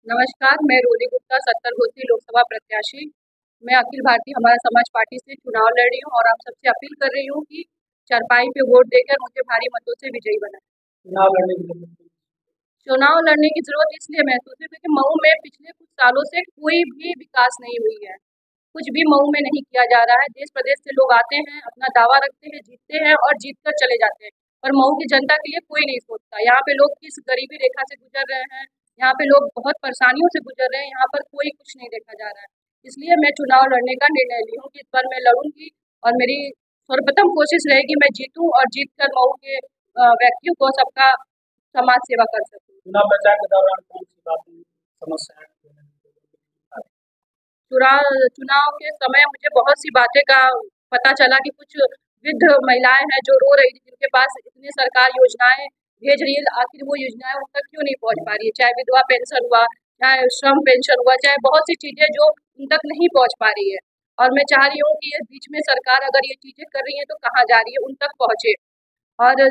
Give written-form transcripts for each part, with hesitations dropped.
नमस्कार, मैं रोली गुप्ता, सत्तर घोसी लोकसभा प्रत्याशी। मैं अखिल भारतीय हमारा समाज पार्टी से चुनाव लड़ रही हूँ और आप सबसे अपील कर रही हूँ कि चारपाई पे वोट देकर मुझे भारी मतों से विजयी बनाएं। चुनाव लड़ने की जरूरत इसलिए महसूस है क्योंकि मऊ में पिछले कुछ सालों से कोई भी विकास नहीं हुई है। कुछ भी मऊ में नहीं किया जा रहा है। देश प्रदेश से लोग आते हैं, अपना दावा रखते हैं, जीतते हैं और जीत कर चले जाते हैं। पर मऊ की जनता के लिए कोई नहीं सोचता। यहाँ पे लोग किस गरीबी रेखा से गुजर रहे हैं, यहाँ पे लोग बहुत परेशानियों से गुजर रहे हैं, यहाँ पर कोई कुछ नहीं देखा जा रहा है। इसलिए मैं चुनाव लड़ने का निर्णय ली हूँ कि इस बार मैं लड़ूंगी और मेरी सर्वप्रथम कोशिश रहेगी मैं जीतूं और जीत कर मऊ के व्यक्तियों को सबका समाज सेवा कर सकूं। चुनाव प्रचार के दौरान कौन सी बातें समस्याएं चुनाव के समय मुझे बहुत सी बातें का पता चला कि कुछ वृद्ध महिलाएं हैं जो रो रही थी, जिनके पास इतनी सरकार योजनाएं भेज रही है, आखिर वो योजनाएं उन तक क्यों नहीं पहुंच पा रही है। चाहे विधवा पेंशन हुआ, चाहे श्रम पेंशन हुआ, चाहे बहुत सी चीजें जो उन तक नहीं पहुंच पा रही है। और मैं चाह रही हूँ कि ये बीच में सरकार अगर ये चीजें कर रही है तो कहाँ जा रही है, उन तक पहुंचे। और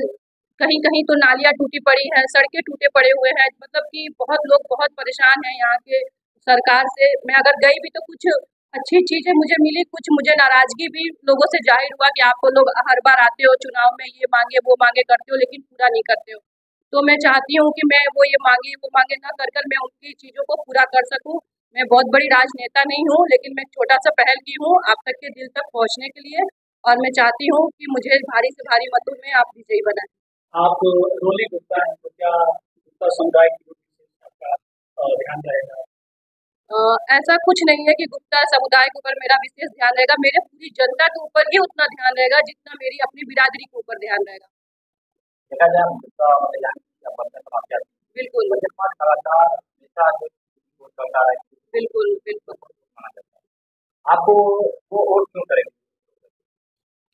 कहीं कहीं तो नालियां टूटी पड़ी हैं, सड़कें टूटे पड़े हुए हैं, मतलब कि बहुत लोग बहुत परेशान हैं यहाँ के सरकार से। मैं अगर गई भी तो कुछ अच्छी चीजें मुझे मिली, कुछ मुझे नाराजगी भी लोगों से जाहिर हुआ कि आप लोग हर बार आते हो चुनाव में, ये मांगे वो मांगे करते हो लेकिन पूरा नहीं करते हो। तो मैं चाहती हूँ कि मैं वो मांगे ना कर कर मैं उनकी चीजों को पूरा कर सकूं। मैं बहुत बड़ी राजनेता नहीं हूँ, लेकिन मैं छोटा सा पहल की हूँ आप तक के दिल तक पहुँचने के लिए। और मैं चाहती हूँ कि मुझे भारी से भारी मतों में आप विजयी बनाएं। आप रोली गुप्ता हैं तो क्या गुप्ता समुदाय की ओर से आपका ध्यान रहेगा? ऐसा कुछ नहीं है कि गुप्ता समुदाय के ऊपर मेरा विशेष ध्यान रहेगा। मेरे पूरी जनता के ऊपर ही उतना ध्यान रहेगा जितना मेरी अपनी बिरादरी के ऊपर ध्यान रहेगा। देखा जाए गुप्ता महिला या बंधन समाज बिल्कुल मुसलमान कलाकार नेता जो वोट करता है बिल्कुल बिल्कुल। माना जाता है, आपको वो वोट क्यों करेंगे?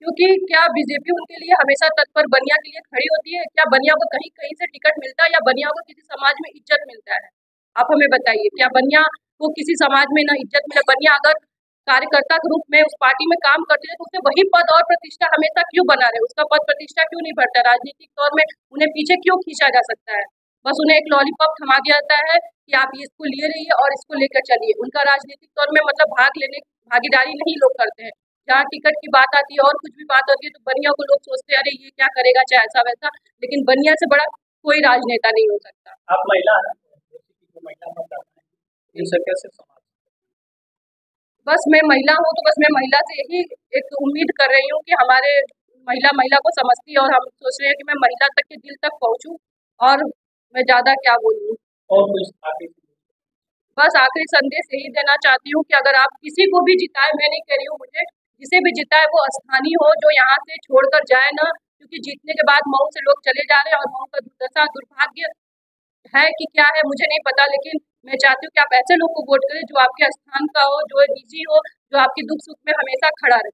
क्योंकि क्या बीजेपी उनके लिए हमेशा तत्पर बनिया के लिए खड़ी होती है? क्या बनिया को कहीं कहीं से टिकट मिलता है या बनिया को किसी समाज में इज्जत मिलता है? आप हमें बताइए, क्या बनिया को किसी समाज में ना इज्जत मिले? बनिया अगर कार्यकर्ता के रूप में उस पार्टी में काम करते हैं तो उसे वही पद और प्रतिष्ठा हमेशा क्यों बना रहे? उसका पद प्रतिष्ठा क्यों नहीं बढ़ता? राजनीतिक तौर में उन्हें पीछे क्यों खींचा जा सकता है? बस उन्हें एक लॉलीपॉप थमा दिया जाता है कि आप इसको लिए रहिए और इसको लेकर चलिए। उनका राजनीतिक तौर में मतलब भागीदारी नहीं लोग करते हैं। जहाँ टिकट की बात आती है और कुछ भी बात होती है तो बनिया को लोग सोचते हैं अरे ये क्या करेगा, चाहे ऐसा वैसा। लेकिन बनिया से बड़ा कोई राजनेता नहीं हो सकता। आप महिला हैं, जो महिला मतदाता है इनसे कैसे समाज बस मैं महिला हूँ तो बस मैं महिला से यही एक उम्मीद कर रही हूँ कि हमारे महिला महिला को समझती है और हम सोच रहे हैं कि मैं महिला तक के दिल तक पहुँचूं। और मैं ज्यादा क्या बोलूँ। और कुछ आगे बस आखिरी संदेश यही देना चाहती हूँ कि अगर आप किसी को भी जिताए, मैं नहीं कह रही हूँ मुझे, जिसे भी जिताए वो स्थानीय हो जो यहाँ से छोड़कर जाए ना। क्योंकि जीतने के बाद मऊ से लोग चले जा रहे हैं और मऊ का दुर्दशा दुर्भाग्य है कि क्या है मुझे नहीं पता। लेकिन मैं चाहती हूँ कि आप ऐसे लोग को वोट करें जो आपके स्थान का हो, जो निजी हो, जो आपके दुख सुख में हमेशा खड़ा रहे।